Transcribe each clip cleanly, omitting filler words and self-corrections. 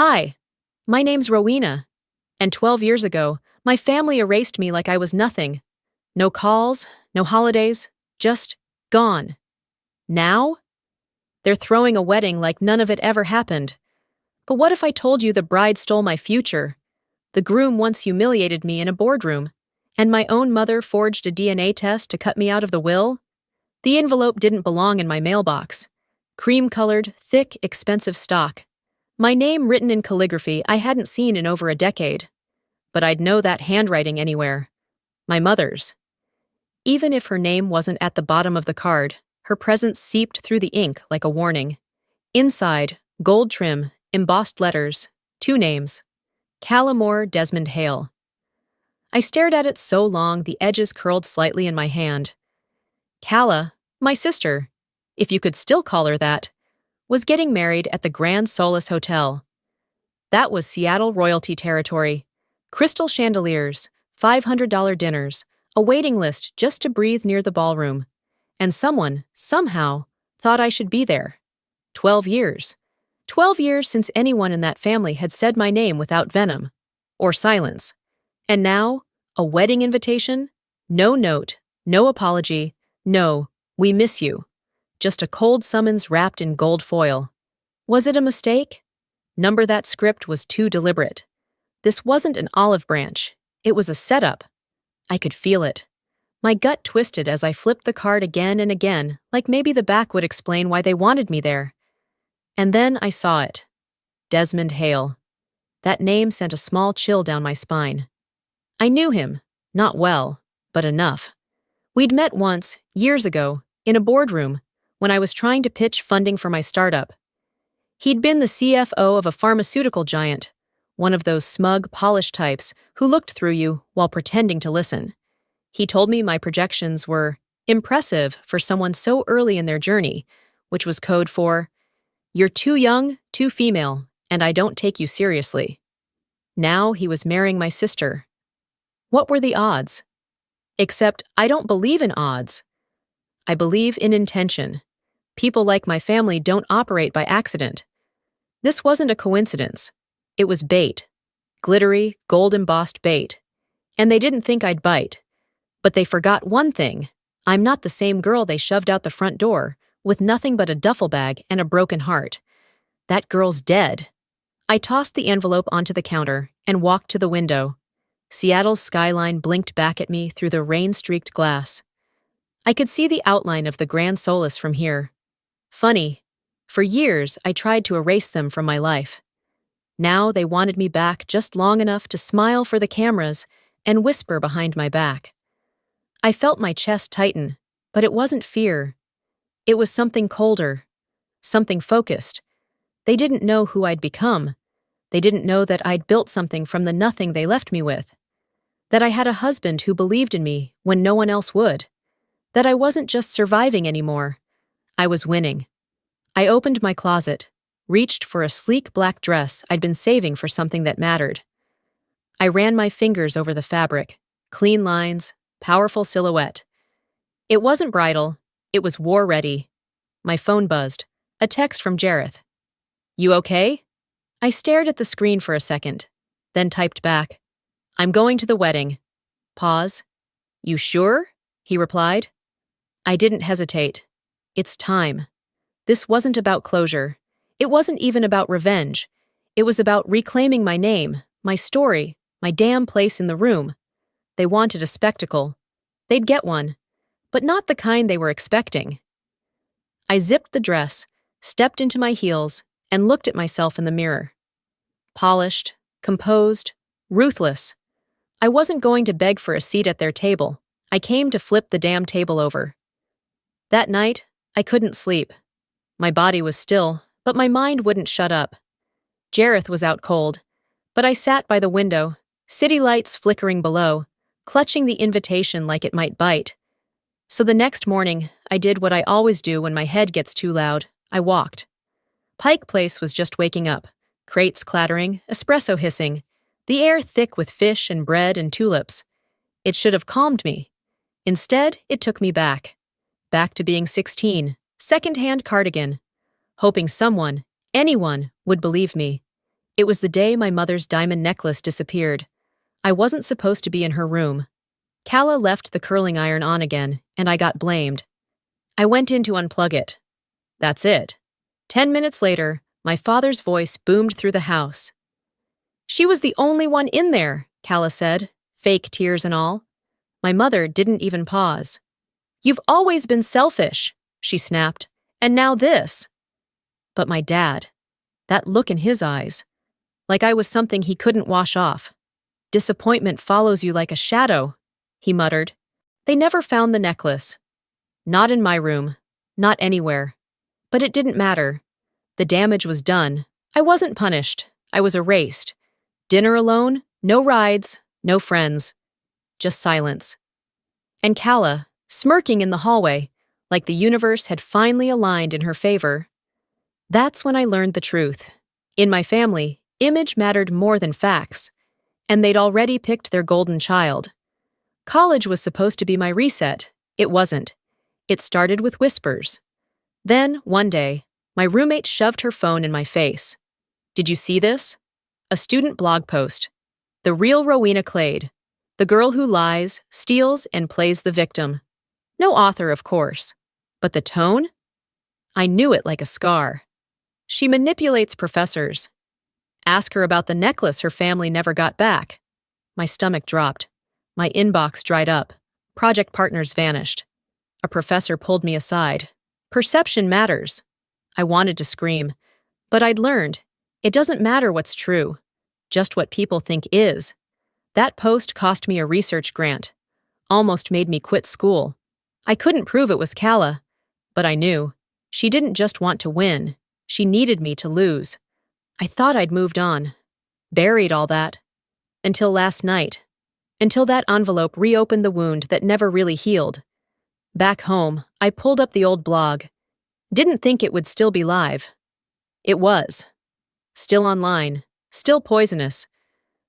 Hi, my name's Rowena, and 12 years ago, my family erased me like I was nothing. No calls, no holidays, just gone. Now? They're throwing a wedding like none of it ever happened. But what if I told you the bride stole my future? The groom once humiliated me in a boardroom, and my own mother forged a DNA test to cut me out of the will? The envelope didn't belong in my mailbox. Cream-colored, thick, expensive stock. My name written in calligraphy I hadn't seen in over a decade. But I'd know that handwriting anywhere. My mother's. Even if her name wasn't at the bottom of the card, her presence seeped through the ink like a warning. Inside, gold trim, embossed letters, 2 names. Callamore Desmond Hale. I stared at it so long the edges curled slightly in my hand. Calla, my sister, if you could still call her that, was getting married at the Grand Solace Hotel. That was Seattle royalty territory. Crystal chandeliers, $500 dinners, a waiting list just to breathe near the ballroom. And someone, somehow, thought I should be there. 12 years. 12 years since anyone in that family had said my name without venom. Or silence. And now, a wedding invitation? No note, no apology, no, we miss you. Just a cold summons wrapped in gold foil. Was it a mistake? Number that script was too deliberate. This wasn't an olive branch. It was a setup. I could feel it. My gut twisted as I flipped the card again and again, like maybe the back would explain why they wanted me there. And then I saw it. Desmond Hale. That name sent a small chill down my spine. I knew him. Not well, but enough. We'd met once, years ago, in a boardroom, when I was trying to pitch funding for my startup. He'd been the CFO of a pharmaceutical giant, one of those smug, polished types who looked through you while pretending to listen. He told me my projections were impressive for someone so early in their journey, which was code for, "You're too young, too female, and I don't take you seriously." Now he was marrying my sister. What were the odds? Except I don't believe in odds. I believe in intention. People like my family don't operate by accident. This wasn't a coincidence. It was bait. Glittery, gold-embossed bait. And they didn't think I'd bite. But they forgot one thing. I'm not the same girl they shoved out the front door, with nothing but a duffel bag and a broken heart. That girl's dead. I tossed the envelope onto the counter and walked to the window. Seattle's skyline blinked back at me through the rain-streaked glass. I could see the outline of the Grand Solace from here. Funny, for years I tried to erase them from my life. Now they wanted me back just long enough to smile for the cameras and whisper behind my back. I felt my chest tighten, but it wasn't fear. It was something colder, something focused. They didn't know who I'd become. They didn't know that I'd built something from the nothing they left me with. That I had a husband who believed in me when no one else would. That I wasn't just surviving anymore. I was winning. I opened my closet, reached for a sleek black dress I'd been saving for something that mattered. I ran my fingers over the fabric, clean lines, powerful silhouette. It wasn't bridal, it was war-ready. My phone buzzed, a text from Jareth. "You okay?" I stared at the screen for a second, then typed back, "I'm going to the wedding." Pause. "You sure?" he replied. I didn't hesitate. It's time. This wasn't about closure. It wasn't even about revenge. It was about reclaiming my name, my story, my damn place in the room. They wanted a spectacle. They'd get one, but not the kind they were expecting. I zipped the dress, stepped into my heels, and looked at myself in the mirror. Polished, composed, ruthless. I wasn't going to beg for a seat at their table. I came to flip the damn table over. That night, I couldn't sleep. My body was still, but my mind wouldn't shut up. Jareth was out cold, but I sat by the window, city lights flickering below, clutching the invitation like it might bite. So the next morning, I did what I always do when my head gets too loud. I walked. Pike Place was just waking up, crates clattering, espresso hissing, the air thick with fish and bread and tulips. It should have calmed me. Instead, it took me back. Back to being 16, second-hand cardigan, hoping someone, anyone, would believe me. It was the day my mother's diamond necklace disappeared. I wasn't supposed to be in her room. Calla left the curling iron on again, and I got blamed. I went in to unplug it. That's it. 10 minutes later, my father's voice boomed through the house. She was the only one in there, Calla said, fake tears and all. My mother didn't even pause. You've always been selfish, she snapped, and now this. But my dad, that look in his eyes, like I was something he couldn't wash off. Disappointment follows you like a shadow, he muttered. They never found the necklace. Not in my room, not anywhere. But it didn't matter. The damage was done. I wasn't punished. I was erased. Dinner alone, no rides, no friends. Just silence. And Calla, smirking in the hallway, like the universe had finally aligned in her favor. That's when I learned the truth. In my family, image mattered more than facts, and they'd already picked their golden child. College was supposed to be my reset. It wasn't. It started with whispers. Then, one day, my roommate shoved her phone in my face. Did you see this? A student blog post. The real Rowena Clade. The girl who lies, steals, and plays the victim. No author, of course. But the tone? I knew it like a scar. She manipulates professors. Ask her about the necklace her family never got back. My stomach dropped. My inbox dried up. Project partners vanished. A professor pulled me aside. Perception matters. I wanted to scream, but I'd learned. It doesn't matter what's true, just what people think is. That post cost me a research grant. Almost made me quit school. I couldn't prove it was Calla, but I knew. She didn't just want to win. She needed me to lose. I thought I'd moved on. Buried all that. Until last night. Until that envelope reopened the wound that never really healed. Back home, I pulled up the old blog. Didn't think it would still be live. It was. Still online. Still poisonous.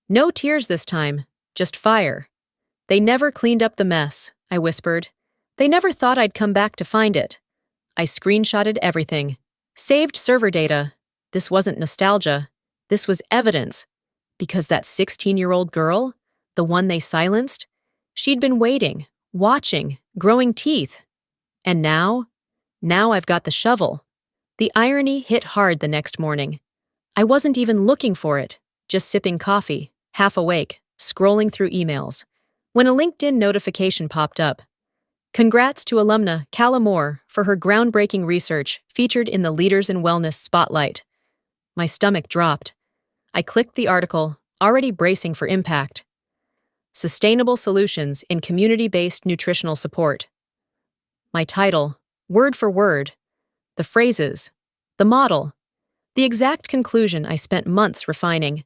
No tears this time, just fire. They never cleaned up the mess, I whispered. They never thought I'd come back to find it. I screenshotted everything. Saved server data. This wasn't nostalgia. This was evidence. Because that 16-year-old girl, the one they silenced, she'd been waiting, watching, growing teeth. And now I've got the shovel. The irony hit hard the next morning. I wasn't even looking for it, just sipping coffee, half awake, scrolling through emails, when a LinkedIn notification popped up. Congrats to alumna Calla Moore for her groundbreaking research featured in the Leaders in Wellness Spotlight. My stomach dropped. I clicked the article, already bracing for impact. Sustainable Solutions in Community-Based Nutritional Support. My title, word for word. The phrases. The model. The exact conclusion I spent months refining.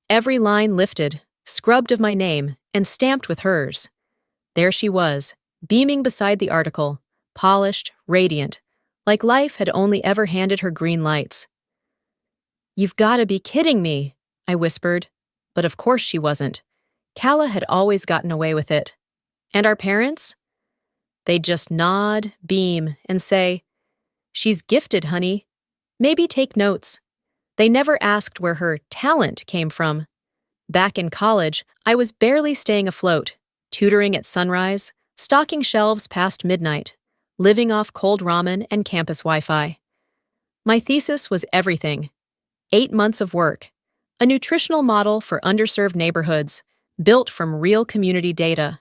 Every line lifted, scrubbed of my name, and stamped with hers. There she was, beaming beside the article, polished, radiant, like life had only ever handed her green lights. You've got to be kidding me, I whispered, but of course she wasn't. Calla had always gotten away with it. And our parents? They'd just nod, beam, and say, she's gifted, honey. Maybe take notes. They never asked where her talent came from. Back in college, I was barely staying afloat, tutoring at sunrise, stocking shelves past midnight, living off cold ramen and campus Wi-Fi. My thesis was everything. 8 months of work, a nutritional model for underserved neighborhoods, built from real community data.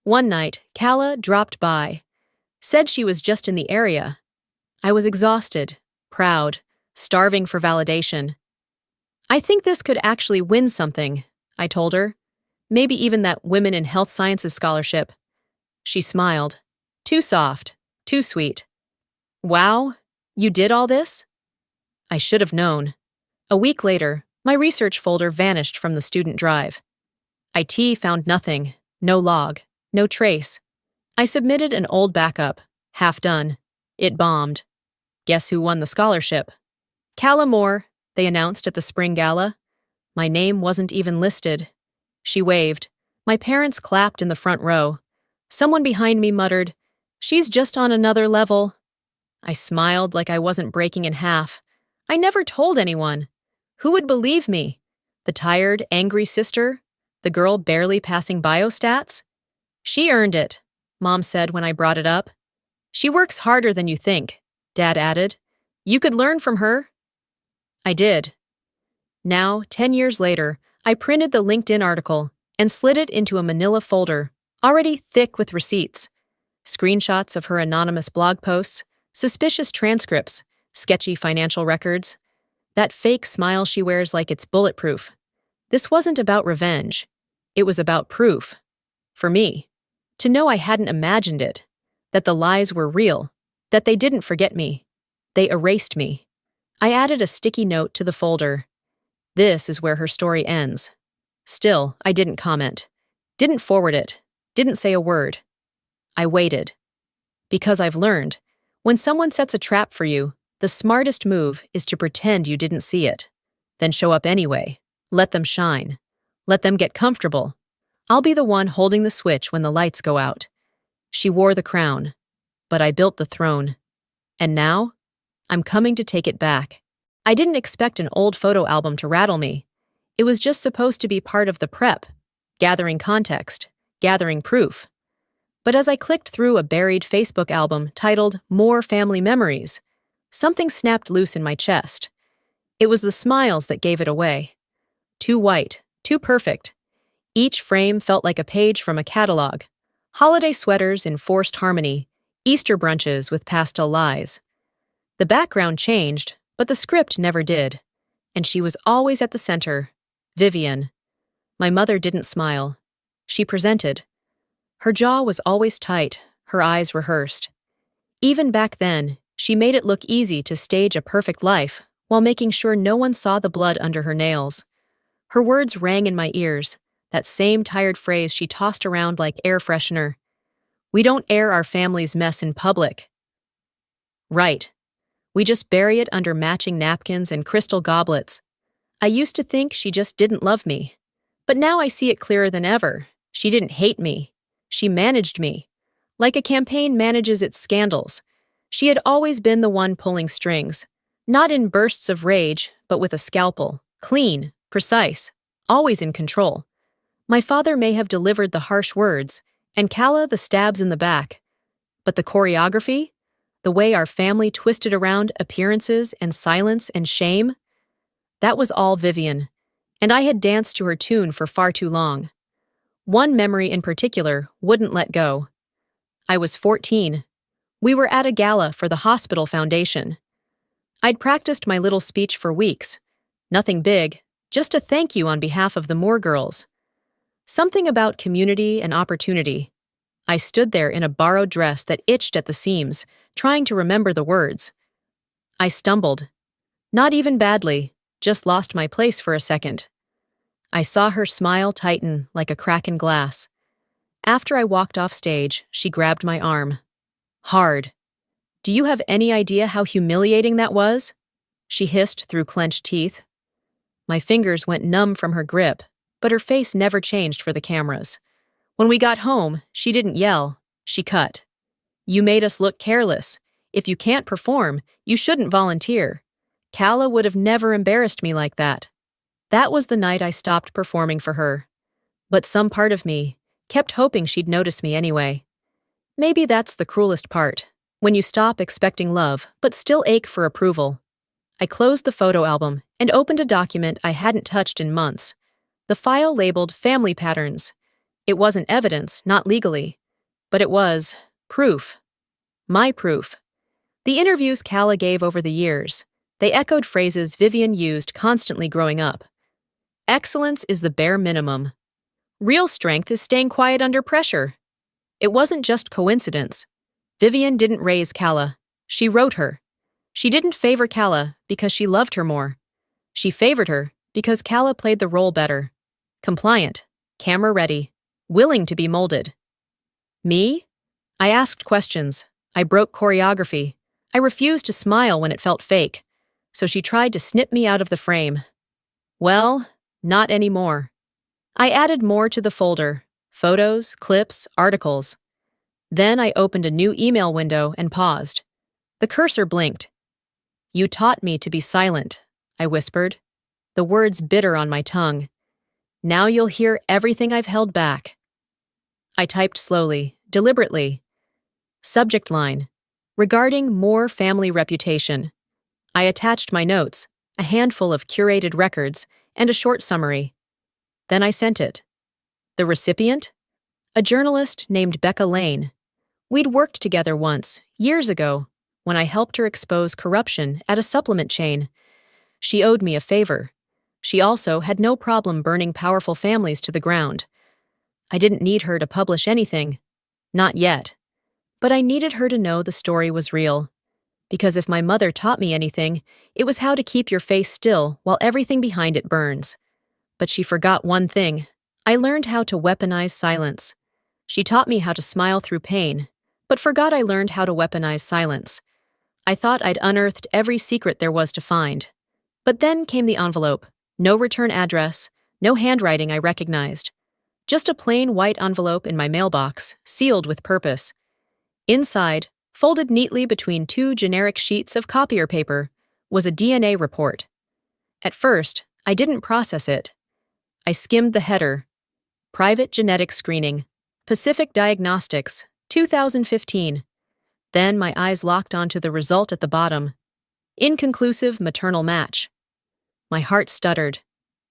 One night, Calla dropped by, said she was just in the area. I was exhausted, proud, starving for validation. I think this could actually win something, I told her. Maybe even that Women in Health Sciences scholarship. She smiled. Too soft, too sweet. Wow, you did all this? I should have known. A week later, my research folder vanished from the student drive. IT found nothing, no log, no trace. I submitted an old backup, half done. It bombed. Guess who won the scholarship? Calla Moore, they announced at the spring gala. My name wasn't even listed. She waved. My parents clapped in the front row. Someone behind me muttered, "She's just on another level." I smiled like I wasn't breaking in half. I never told anyone. Who would believe me? The tired, angry sister? The girl barely passing biostats? She earned it, Mom said when I brought it up. She works harder than you think, Dad added. You could learn from her. I did. Now, 10 years later, I printed the LinkedIn article and slid it into a manila folder, already thick with receipts. Screenshots of her anonymous blog posts, suspicious transcripts, sketchy financial records. That fake smile she wears like it's bulletproof. This wasn't about revenge. It was about proof. For me. To know I hadn't imagined it. That the lies were real. That they didn't forget me. They erased me. I added a sticky note to the folder. This is where her story ends. Still, I didn't comment. Didn't forward it. Didn't say a word. I waited. Because I've learned, when someone sets a trap for you, the smartest move is to pretend you didn't see it. Then show up anyway. Let them shine. Let them get comfortable. I'll be the one holding the switch when the lights go out. She wore the crown, but I built the throne. And now, I'm coming to take it back. I didn't expect an old photo album to rattle me. It was just supposed to be part of the prep, gathering context, gathering proof. But as I clicked through a buried Facebook album titled More Family Memories, something snapped loose in my chest. It was the smiles that gave it away. Too white, too perfect. Each frame felt like a page from a catalog. Holiday sweaters in forced harmony, Easter brunches with pastel lies. The background changed, but the script never did. And she was always at the center. Vivian. My mother didn't smile. She presented. Her jaw was always tight, her eyes rehearsed. Even back then, she made it look easy to stage a perfect life while making sure no one saw the blood under her nails. Her words rang in my ears, that same tired phrase she tossed around like air freshener. We don't air our family's mess in public. Right. We just bury it under matching napkins and crystal goblets. I used to think she just didn't love me. But now I see it clearer than ever. She didn't hate me. She managed me. Like a campaign manages its scandals. She had always been the one pulling strings. Not in bursts of rage, but with a scalpel. Clean, precise, always in control. My father may have delivered the harsh words, and Kala the stabs in the back. But the choreography? The way our family twisted around appearances and silence and shame? That was all Vivian, and I had danced to her tune for far too long. One memory in particular wouldn't let go. I was 14. We were at a gala for the hospital foundation. I'd practiced my little speech for weeks. Nothing big, just a thank you on behalf of the Moore girls. Something about community and opportunity. I stood there in a borrowed dress that itched at the seams, trying to remember the words. I stumbled. Not even badly, just lost my place for a second. I saw her smile tighten like a crack in glass. After I walked off stage, she grabbed my arm. Hard. Do you have any idea how humiliating that was? She hissed through clenched teeth. My fingers went numb from her grip, but her face never changed for the cameras. When we got home, she didn't yell. She cut. You made us look careless. If you can't perform, you shouldn't volunteer. Kala would have never embarrassed me like that. That was the night I stopped performing for her. But some part of me kept hoping she'd notice me anyway. Maybe that's the cruelest part, when you stop expecting love but still ache for approval. I closed the photo album and opened a document I hadn't touched in months. The file labeled Family Patterns. It wasn't evidence, not legally. But it was proof. My proof. The interviews Kala gave over the years, they echoed phrases Vivian used constantly growing up. Excellence is the bare minimum. Real strength is staying quiet under pressure. It wasn't just coincidence. Vivian didn't raise Kala. She wrote her. She didn't favor Kala because she loved her more. She favored her because Kala played the role better. Compliant, camera ready, willing to be molded. Me? I asked questions. I broke choreography. I refused to smile when it felt fake. So she tried to snip me out of the frame. Well, not anymore. I added more to the folder. Photos, clips, articles. Then I opened a new email window and paused. The cursor blinked. You taught me to be silent, I whispered. the words bitter on my tongue. Now you'll hear everything I've held back. I typed slowly, deliberately. Subject line: regarding Moore family reputation. I attached my notes, a handful of curated records, and a short summary. Then I sent it. The recipient? A journalist named Becca Lane. We'd worked together once, years ago, when I helped her expose corruption at a supplement chain. She owed me a favor. She also had no problem burning powerful families to the ground. I didn't need her to publish anything. Not yet. But I needed her to know the story was real. Because if my mother taught me anything, it was how to keep your face still while everything behind it burns. But she forgot one thing. I learned how to weaponize silence. She taught me how to smile through pain, but forgot I learned how to weaponize silence. I thought I'd unearthed every secret there was to find. But then came the envelope. No return address, no handwriting I recognized. Just a plain white envelope in my mailbox, sealed with purpose. Inside, folded neatly between two generic sheets of copier paper, was a DNA report. At first, I didn't process it. I skimmed the header. Private Genetic Screening, Pacific Diagnostics, 2015. Then my eyes locked onto the result at the bottom. Inconclusive maternal match. My heart stuttered.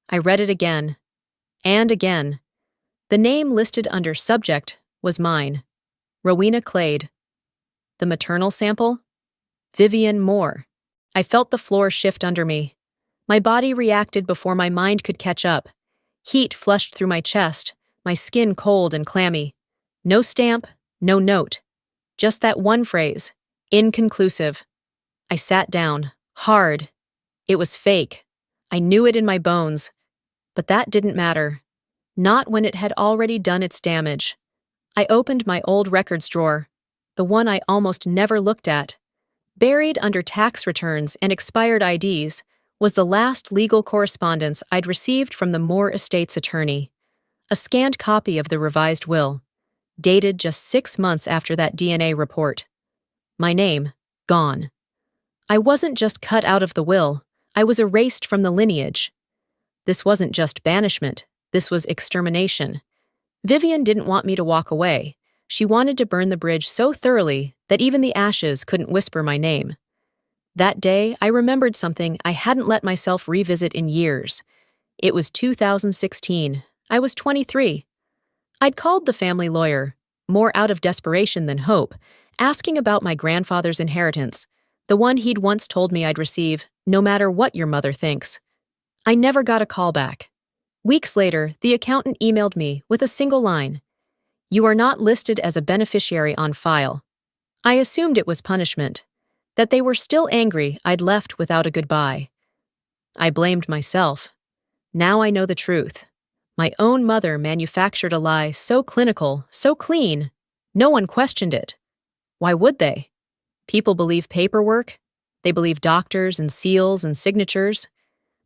I read it again. And again. The name listed under subject was mine. Rowena Clade. The maternal sample? Vivian Moore. I felt the floor shift under me. My body reacted before my mind could catch up. Heat flushed through my chest, my skin cold and clammy. No stamp, no note. Just that one phrase. Inconclusive. I sat down, hard. It was fake. I knew it in my bones. But that didn't matter. Not when it had already done its damage. I opened my old records drawer, the one I almost never looked at. Buried under tax returns and expired IDs was the last legal correspondence I'd received from the Moore estate's attorney. A scanned copy of the revised will, dated just 6 months after that DNA report. My name, gone. I wasn't just cut out of the will, I was erased from the lineage. This wasn't just banishment, this was extermination. Vivian didn't want me to walk away. She wanted to burn the bridge so thoroughly that even the ashes couldn't whisper my name. That day, I remembered something I hadn't let myself revisit in years. It was 2016. I was 23. I'd called the family lawyer, more out of desperation than hope, asking about my grandfather's inheritance, the one he'd once told me I'd receive, no matter what your mother thinks. I never got a call back. Weeks later, the accountant emailed me with a single line. You are not listed as a beneficiary on file. I assumed it was punishment, that they were still angry I'd left without a goodbye. I blamed myself. Now I know the truth. My own mother manufactured a lie so clinical, so clean, no one questioned it. Why would they? People believe paperwork. They believe doctors and seals and signatures.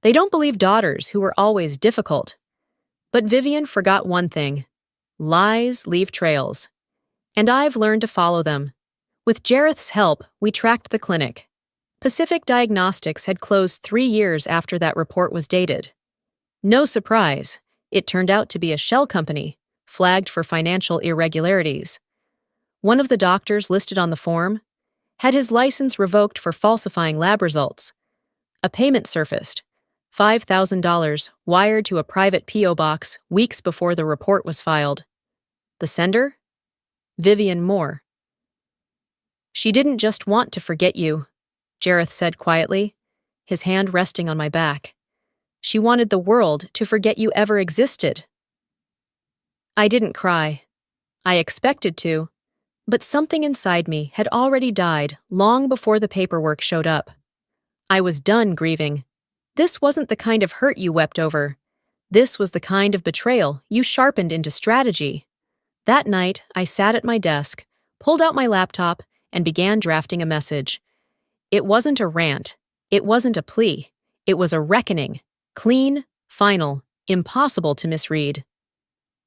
They don't believe daughters who were always difficult. But Vivian forgot one thing. Lies leave trails. And I've learned to follow them. With Jareth's help, we tracked the clinic. Pacific Diagnostics had closed 3 years after that report was dated. No surprise, it turned out to be a shell company, flagged for financial irregularities. One of the doctors listed on the form had his license revoked for falsifying lab results. A payment surfaced, $5,000 wired to a private P.O. box weeks before the report was filed. The sender? Vivian Moore. She didn't just want to forget you, Jareth said quietly, his hand resting on my back. She wanted the world to forget you ever existed. I didn't cry. I expected to, but something inside me had already died long before the paperwork showed up. I was done grieving. This wasn't the kind of hurt you wept over. This was the kind of betrayal you sharpened into strategy. That night, I sat at my desk, pulled out my laptop, and began drafting a message. It wasn't a rant. It wasn't a plea. It was a reckoning. Clean, final, impossible to misread.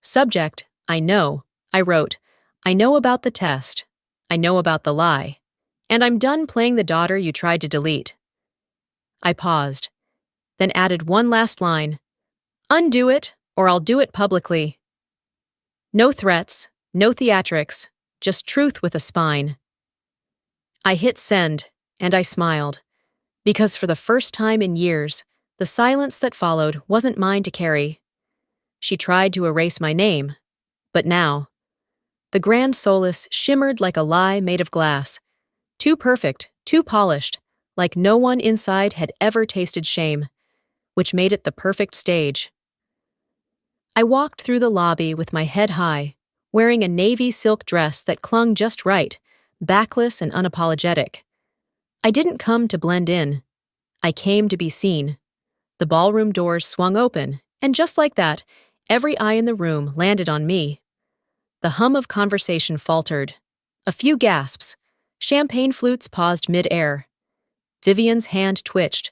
Subject, I know. I wrote, I know about the test. I know about the lie. And I'm done playing the daughter you tried to delete. I paused. then added one last line. Undo it, or I'll do it publicly. No threats, no theatrics, just truth with a spine. I hit send, and I smiled, because for the first time in years, the silence that followed wasn't mine to carry. She tried to erase my name, but now, the grand solace shimmered like a lie made of glass, too perfect, too polished, like no one inside had ever tasted shame, which made it the perfect stage. I walked through the lobby with my head high, wearing a navy silk dress that clung just right, backless and unapologetic. I didn't come to blend in. I came to be seen. The ballroom doors swung open, and just like that, every eye in the room landed on me. The hum of conversation faltered. A few gasps. Champagne flutes paused mid-air. Vivian's hand twitched,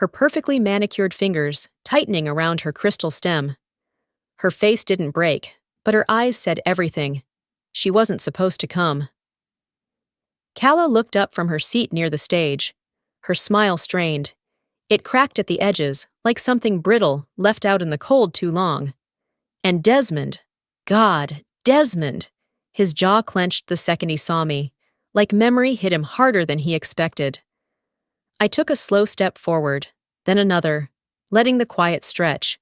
her perfectly manicured fingers tightening around her crystal stem. Her face didn't break, but her eyes said everything. She wasn't supposed to come. Calla looked up from her seat near the stage. Her smile strained. It cracked at the edges, like something brittle left out in the cold too long. And Desmond, God, Desmond! His jaw clenched the second he saw me, like memory hit him harder than he expected. I took a slow step forward, then another, letting the quiet stretch.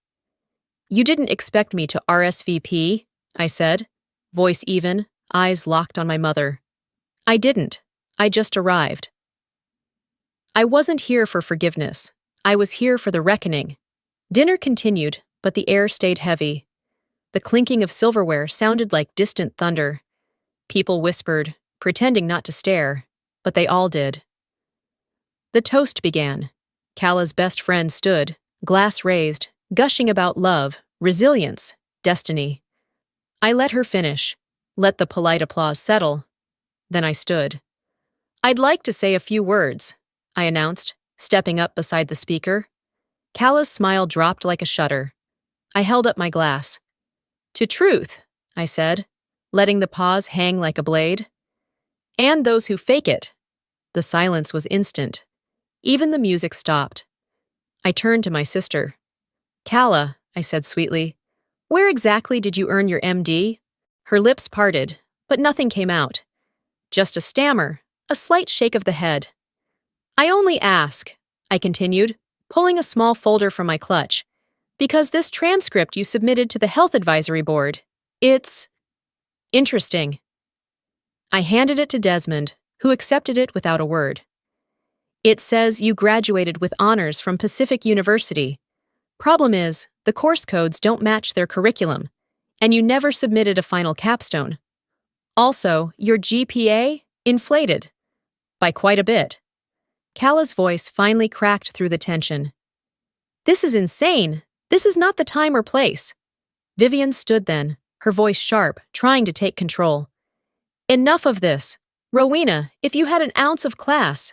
You didn't expect me to RSVP, I said, voice even, eyes locked on my mother. I didn't. I just arrived. I wasn't here for forgiveness. I was here for the reckoning. Dinner continued, but the air stayed heavy. The clinking of silverware sounded like distant thunder. People whispered, pretending not to stare, but they all did. The toast began. Calla's best friend stood, glass raised, gushing about love, resilience, destiny. I let her finish, let the polite applause settle. Then I stood. I'd like to say a few words, I announced, stepping up beside the speaker. Calla's smile dropped like a shutter. I held up my glass. To truth, I said, letting the pause hang like a blade. And those who fake it. The silence was instant. Even the music stopped. I turned to my sister. Calla, I said sweetly, where exactly did you earn your MD? Her lips parted, but nothing came out. Just a stammer, a slight shake of the head. I only ask, I continued, pulling a small folder from my clutch, because this transcript you submitted to the Health Advisory Board, it's interesting. I handed it to Desmond, who accepted it without a word. It says you graduated with honors from Pacific University. Problem is, the course codes don't match their curriculum, and you never submitted a final capstone. Also, your GPA inflated. By quite a bit. Calla's voice finally cracked through the tension. This is insane. This is not the time or place. Vivian stood then, her voice sharp, trying to take control. Enough of this. Rowena, if you had an ounce of class.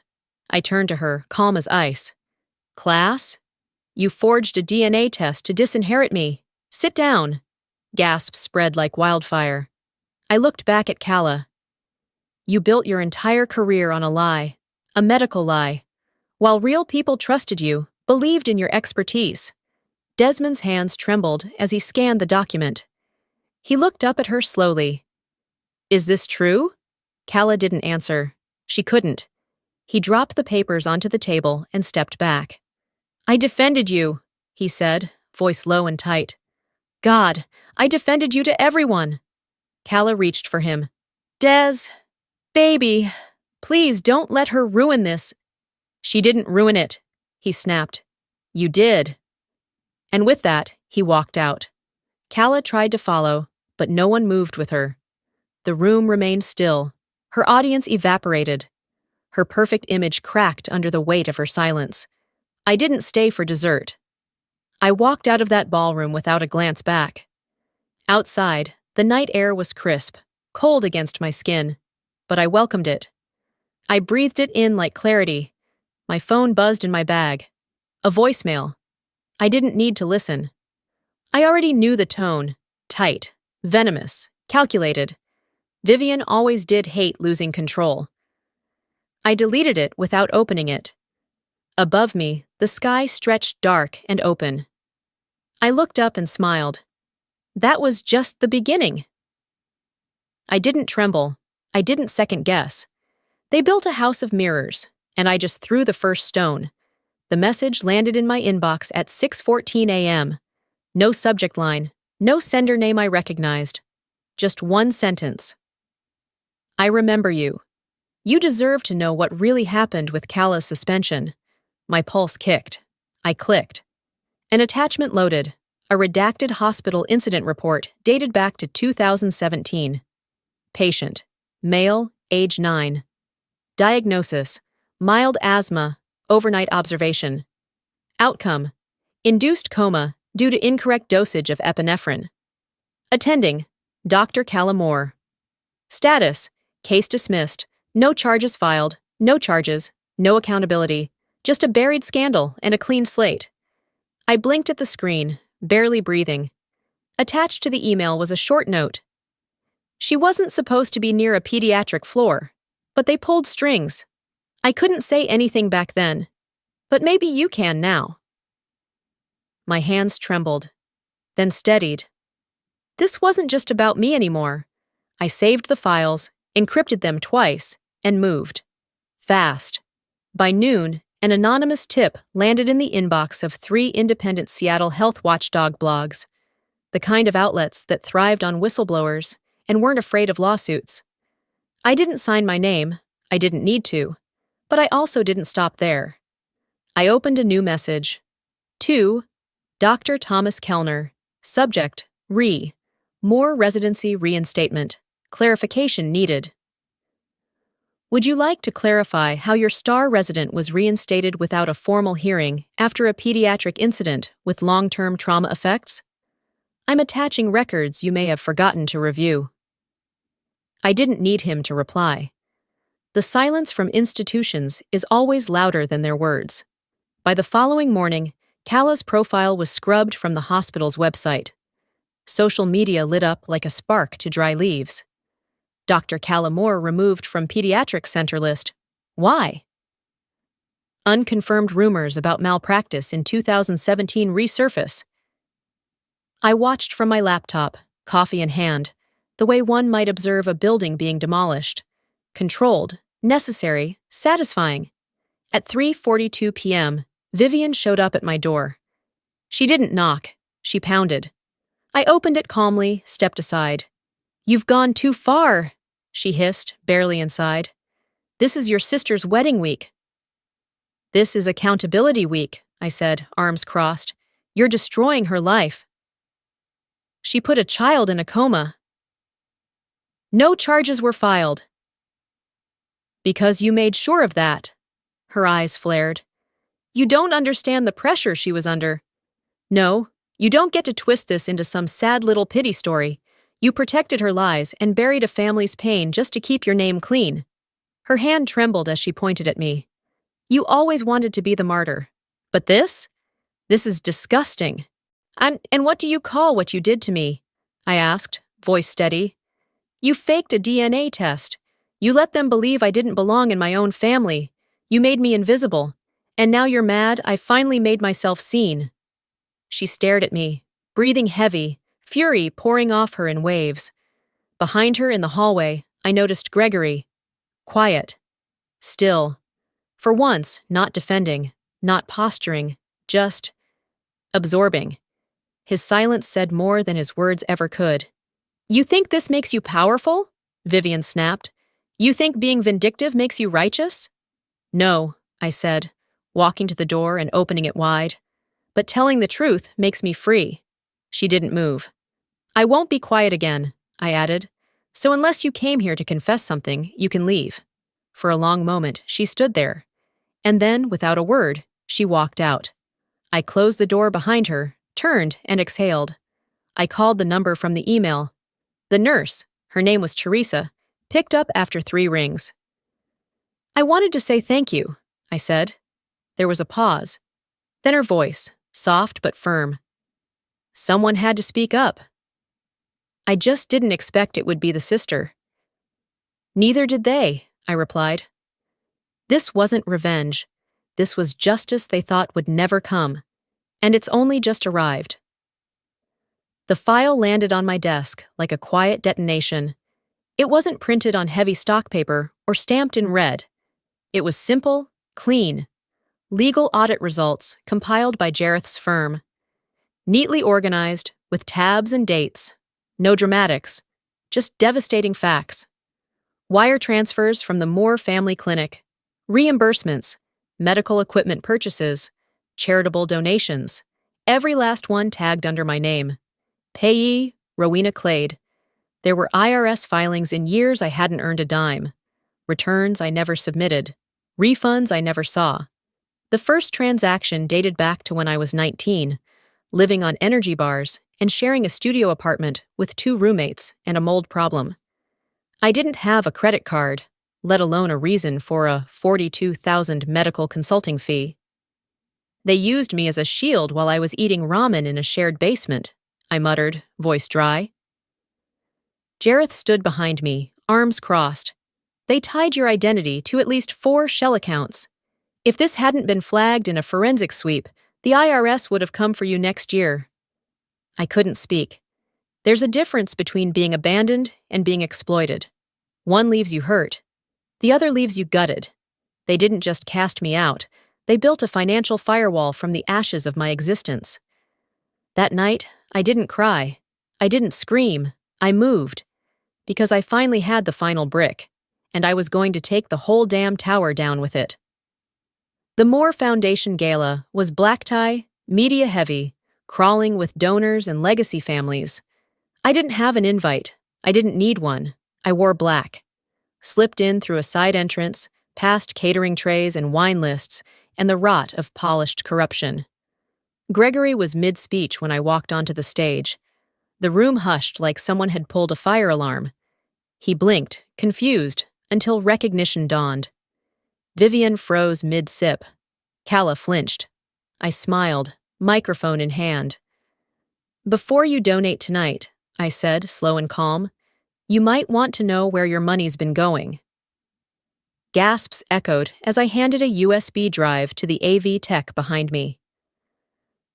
I turned to her, calm as ice. Class? You forged a DNA test to disinherit me. Sit down. Gasps spread like wildfire. I looked back at Calla. You built your entire career on a lie, a medical lie, while real people trusted you, believed in your expertise. Desmond's hands trembled as he scanned the document. He looked up at her slowly. Is this true? Calla didn't answer. She couldn't. He dropped the papers onto the table and stepped back. I defended you, he said, voice low and tight. God, I defended you to everyone. Calla reached for him. Des, baby, please don't let her ruin this. She didn't ruin it, he snapped. You did. And with that, he walked out. Calla tried to follow, but no one moved with her. The room remained still. Her audience evaporated. Her perfect image cracked under the weight of her silence. I didn't stay for dessert. I walked out of that ballroom without a glance back. Outside, the night air was crisp, cold against my skin, but I welcomed it. I breathed it in like clarity. My phone buzzed in my bag. A voicemail. I didn't need to listen. I already knew the tone. Tight, venomous, calculated. Vivian always did hate losing control. I deleted it without opening it. Above me, the sky stretched dark and open. I looked up and smiled. That was just the beginning. I didn't tremble. I didn't second guess. They built a house of mirrors, and I just threw the first stone. The message landed in my inbox at 6:14 a.m. No subject line, no sender name I recognized. Just one sentence. I remember you. You deserve to know what really happened with Kala's suspension. My pulse kicked. I clicked. An attachment loaded. A redacted hospital incident report dated back to 2017. Patient. Male, age 9. Diagnosis. Mild asthma, overnight observation. Outcome. Induced coma due to incorrect dosage of epinephrine. Attending. Dr. Calamore. Status. Case dismissed. No charges filed. No charges. No accountability. Just a buried scandal and a clean slate. I blinked at the screen, barely breathing. Attached to the email was a short note. She wasn't supposed to be near a pediatric floor, but they pulled strings. I couldn't say anything back then, but maybe you can now. My hands trembled, then steadied. This wasn't just about me anymore. I saved the files, encrypted them twice, and moved. Fast. By noon, an anonymous tip landed in the inbox of 3 independent Seattle health watchdog blogs, the kind of outlets that thrived on whistleblowers and weren't afraid of lawsuits. I didn't sign my name, I didn't need to, but I also didn't stop there. I opened a new message. To Dr. Thomas Kellner, subject, more residency reinstatement, clarification needed. Would you like to clarify how your star resident was reinstated without a formal hearing after a pediatric incident with long-term trauma effects? I'm attaching records you may have forgotten to review. I didn't need him to reply. The silence from institutions is always louder than their words. By the following morning, Kala's profile was scrubbed from the hospital's website. Social media lit up like a spark to dry leaves. Dr. Calamore removed from pediatric center list. Why? Unconfirmed rumors about malpractice in 2017 resurface. I watched from my laptop, coffee in hand, the way one might observe a building being demolished. Controlled, necessary, satisfying. At 3:42 p.m., Vivian showed up at my door. She didn't knock, she pounded. I opened it calmly, stepped aside. You've gone too far, she hissed, barely inside. This is your sister's wedding week. This is accountability week, I said, arms crossed. You're destroying her life. She put a child in a coma. No charges were filed. Because you made sure of that. Her eyes flared. You don't understand the pressure she was under. No, you don't get to twist this into some sad little pity story. You protected her lies and buried a family's pain just to keep your name clean. Her hand trembled as she pointed at me. You always wanted to be the martyr. But this? This is disgusting. And what do you call what you did to me? I asked, voice steady. You faked a DNA test. You let them believe I didn't belong in my own family. You made me invisible. And now you're mad I finally made myself seen. She stared at me, breathing heavy, fury pouring off her in waves. Behind her in the hallway, I noticed Gregory. Quiet. Still. For once, not defending, not posturing, just absorbing. His silence said more than his words ever could. You think this makes you powerful? Vivian snapped. You think being vindictive makes you righteous? No, I said, walking to the door and opening it wide. But telling the truth makes me free. She didn't move. I won't be quiet again, I added. So unless you came here to confess something, you can leave. For a long moment, she stood there. And then, without a word, she walked out. I closed the door behind her, turned, and exhaled. I called the number from the email. The nurse, her name was Teresa, picked up after 3 rings. I wanted to say thank you, I said. There was a pause. Then her voice, soft but firm. Someone had to speak up. I just didn't expect it would be the sister. Neither did they, I replied. This wasn't revenge. This was justice they thought would never come, and it's only just arrived. The file landed on my desk like a quiet detonation. It wasn't printed on heavy stock paper or stamped in red. It was simple, clean. Legal audit results compiled by Jareth's firm. Neatly organized, with tabs and dates. No dramatics, just devastating facts. Wire transfers from the Moore Family Clinic. Reimbursements, medical equipment purchases, charitable donations. Every last one tagged under my name. Payee, Rowena Clade. There were IRS filings in years I hadn't earned a dime. Returns I never submitted. Refunds I never saw. The first transaction dated back to when I was 19, living on energy bars and sharing a studio apartment with 2 roommates and a mold problem. I didn't have a credit card, let alone a reason for a $42,000 medical consulting fee. They used me as a shield while I was eating ramen in a shared basement, I muttered, voice dry. Jareth stood behind me, arms crossed. They tied your identity to at least 4 shell accounts. If this hadn't been flagged in a forensic sweep, the IRS would have come for you next year. I couldn't speak. There's a difference between being abandoned and being exploited. One leaves you hurt. The other leaves you gutted. They didn't just cast me out. They built a financial firewall from the ashes of my existence. That night, I didn't cry. I didn't scream. I moved. Because I finally had the final brick, and I was going to take the whole damn tower down with it. The Moore Foundation Gala was black tie, media heavy, crawling with donors and legacy families. I didn't have an invite. I didn't need one. I wore black. Slipped in through a side entrance, past catering trays and wine lists, and the rot of polished corruption. Gregory was mid-speech when I walked onto the stage. The room hushed like someone had pulled a fire alarm. He blinked, confused, until recognition dawned. Vivian froze mid-sip. Calla flinched. I smiled, microphone in hand. "Before you donate tonight," I said, slow and calm, "you might want to know where your money's been going." Gasps echoed as I handed a USB drive to the AV tech behind me.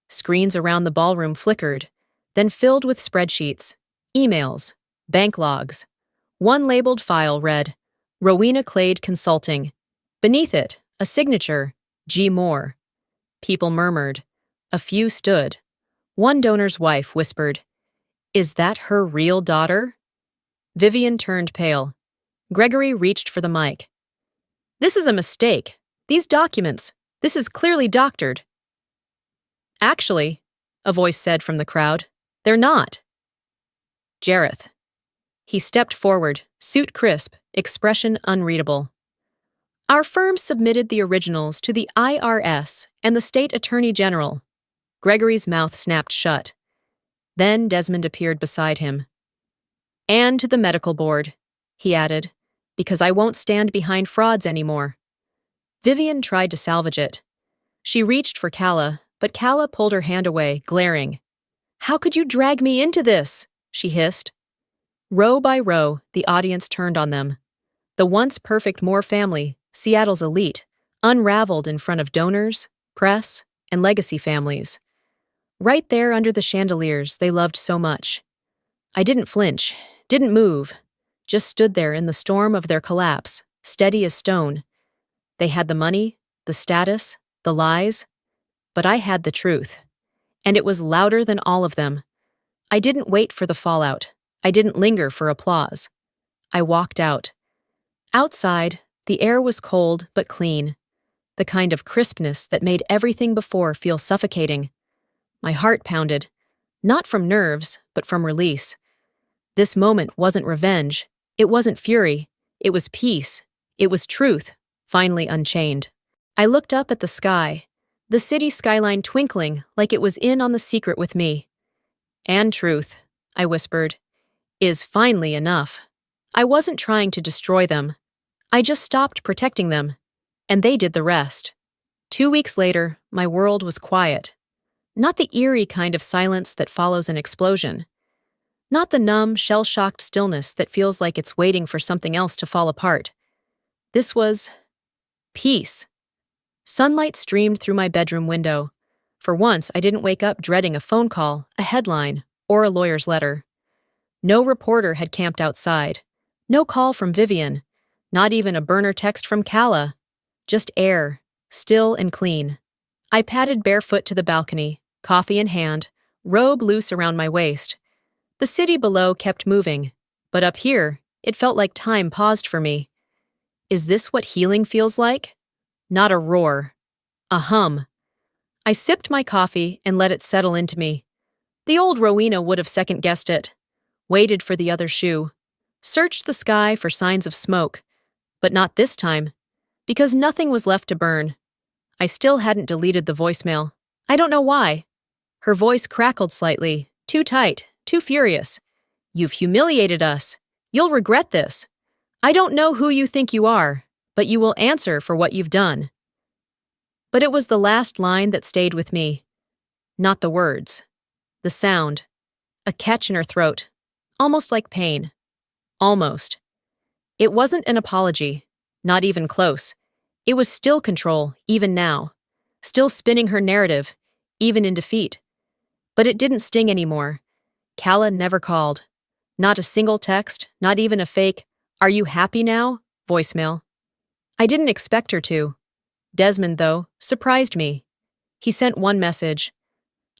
Screens around the ballroom flickered, then filled with spreadsheets, emails, bank logs. One labeled file read, Rowena Clade Consulting. Beneath it, a signature, G. Moore. People murmured. A few stood. One donor's wife whispered, "Is that her real daughter?" Vivian turned pale. Gregory reached for the mic. "This is a mistake. These documents. This is clearly doctored." "Actually," a voice said from the crowd, "they're not." Jareth. He stepped forward, suit crisp, expression unreadable. "Our firm submitted the originals to the IRS and the State Attorney General." Gregory's mouth snapped shut. Then Desmond appeared beside him. "And to the medical board," he added, "because I won't stand behind frauds anymore." Vivian tried to salvage it. She reached for Calla, but Calla pulled her hand away, glaring. "How could you drag me into this?" she hissed. Row by row, the audience turned on them. The once perfect Moore family, Seattle's elite, unraveled in front of donors, press, and legacy families. Right there under the chandeliers they loved so much. I didn't flinch, didn't move, just stood there in the storm of their collapse, steady as stone. They had the money, the status, the lies, but I had the truth. And it was louder than all of them. I didn't wait for the fallout. I didn't linger for applause. I walked out. Outside, the air was cold but clean, the kind of crispness that made everything before feel suffocating. My heart pounded, not from nerves, but from release. This moment wasn't revenge. It wasn't fury. It was peace. It was truth, finally unchained. I looked up at the sky, the city skyline twinkling like it was in on the secret with me. "And truth," I whispered, "is finally enough." I wasn't trying to destroy them. I just stopped protecting them, and they did the rest. 2 weeks later, my world was quiet. Not the eerie kind of silence that follows an explosion. Not the numb, shell-shocked stillness that feels like it's waiting for something else to fall apart. This was peace. Sunlight streamed through my bedroom window. For once, I didn't wake up dreading a phone call, a headline, or a lawyer's letter. No reporter had camped outside. No call from Vivian. Not even a burner text from Calla. Just air, still and clean. I padded barefoot to the balcony, coffee in hand, robe loose around my waist. The city below kept moving, but up here, it felt like time paused for me. Is this what healing feels like? Not a roar. A hum. I sipped my coffee and let it settle into me. The old Rowena would have second-guessed it. Waited for the other shoe. Searched the sky for signs of smoke. But not this time. Because nothing was left to burn. I still hadn't deleted the voicemail. I don't know why. Her voice crackled slightly. Too tight. Too furious. You've humiliated us. You'll regret this. I don't know who you think you are, but you will answer for what you've done. But it was the last line that stayed with me. Not the words. The sound. A catch in her throat. Almost like pain. Almost. It wasn't an apology. Not even close. It was still control, even now. Still spinning her narrative, even in defeat. But it didn't sting anymore. Calla never called. Not a single text, not even a fake, "Are you happy now?" voicemail. I didn't expect her to. Desmond, though, surprised me. He sent one message.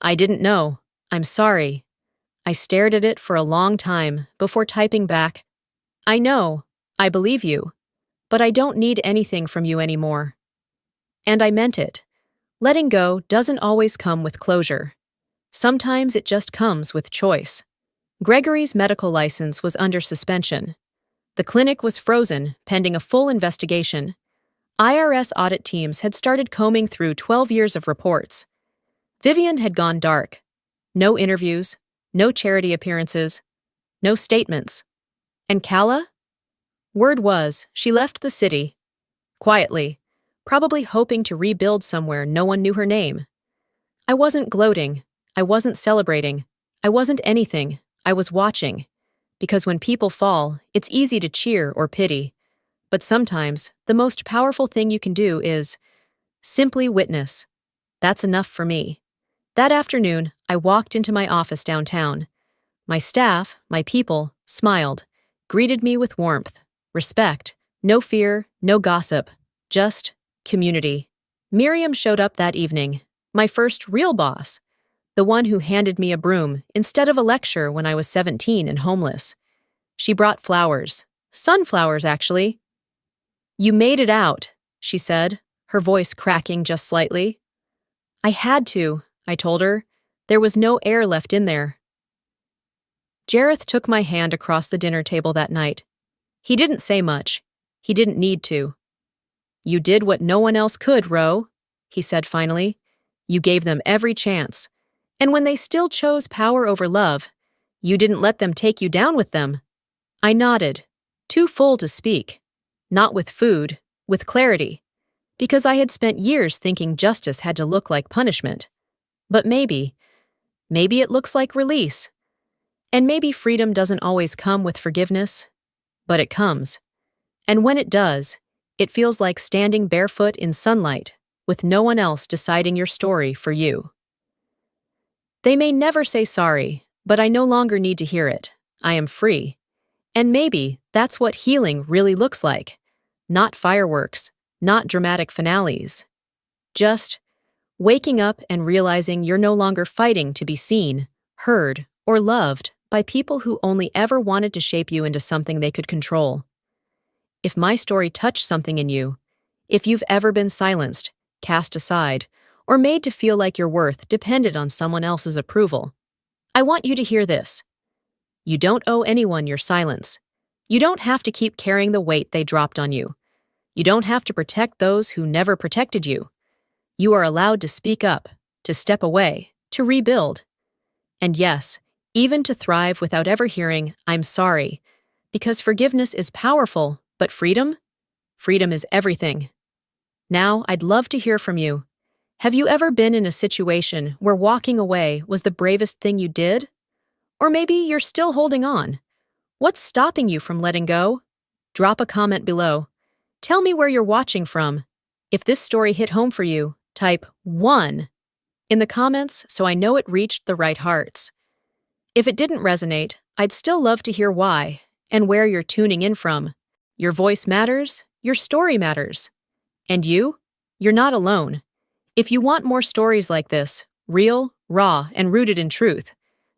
"I didn't know. I'm sorry." I stared at it for a long time before typing back, "I know. I believe you. But I don't need anything from you anymore." And I meant it. Letting go doesn't always come with closure. Sometimes it just comes with choice. Gregory's medical license was under suspension. The clinic was frozen, pending a full investigation. IRS audit teams had started combing through 12 years of reports. Vivian had gone dark. No interviews, no charity appearances, no statements. And Calla? Word was, she left the city. Quietly, probably hoping to rebuild somewhere no one knew her name. I wasn't gloating. I wasn't celebrating. I wasn't anything. I was watching. Because when people fall, it's easy to cheer or pity. But sometimes, the most powerful thing you can do is simply witness. That's enough for me. That afternoon, I walked into my office downtown. My staff, my people, smiled, greeted me with warmth, respect, no fear, no gossip, just community. Miriam showed up that evening, my first real boss, the one who handed me a broom instead of a lecture when I was 17 and homeless. She brought flowers, sunflowers actually. "You made it out," she said, her voice cracking just slightly. "I had to," I told her. There was no air left in there. Jareth took my hand across the dinner table that night. He didn't say much. He didn't need to. "You did what no one else could, Ro," he said finally. "You gave them every chance. And when they still chose power over love, you didn't let them take you down with them." I nodded, too full to speak. Not with food, with clarity. Because I had spent years thinking justice had to look like punishment. But maybe it looks like release. And maybe freedom doesn't always come with forgiveness, but it comes. And when it does, it feels like standing barefoot in sunlight, with no one else deciding your story for you. They may never say sorry, but I no longer need to hear it. I am free. And maybe that's what healing really looks like. Not fireworks, not dramatic finales. Just waking up and realizing you're no longer fighting to be seen, heard, or loved by people who only ever wanted to shape you into something they could control. If my story touched something in you, if you've ever been silenced, cast aside, or made to feel like your worth depended on someone else's approval, I want you to hear this. You don't owe anyone your silence. You don't have to keep carrying the weight they dropped on you. You don't have to protect those who never protected you. You are allowed to speak up, to step away, to rebuild. And yes, even to thrive without ever hearing, "I'm sorry," because forgiveness is powerful, but freedom is everything. Now, I'd love to hear from you. Have you ever been in a situation where walking away was the bravest thing you did? Or maybe you're still holding on. What's stopping you from letting go? Drop a comment below. Tell me where you're watching from. If this story hit home for you, type 1 in the comments so I know it reached the right hearts. If it didn't resonate, I'd still love to hear why and where you're tuning in from. Your voice matters, your story matters. And you're not alone. If you want more stories like this, real, raw, and rooted in truth,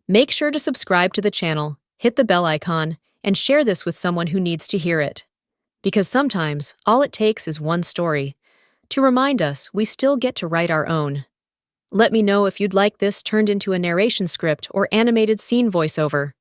make sure to subscribe to the channel, hit the bell icon, and share this with someone who needs to hear it. Because sometimes, all it takes is one story to remind us we still get to write our own. Let me know if you'd like this turned into a narration script or animated scene voiceover.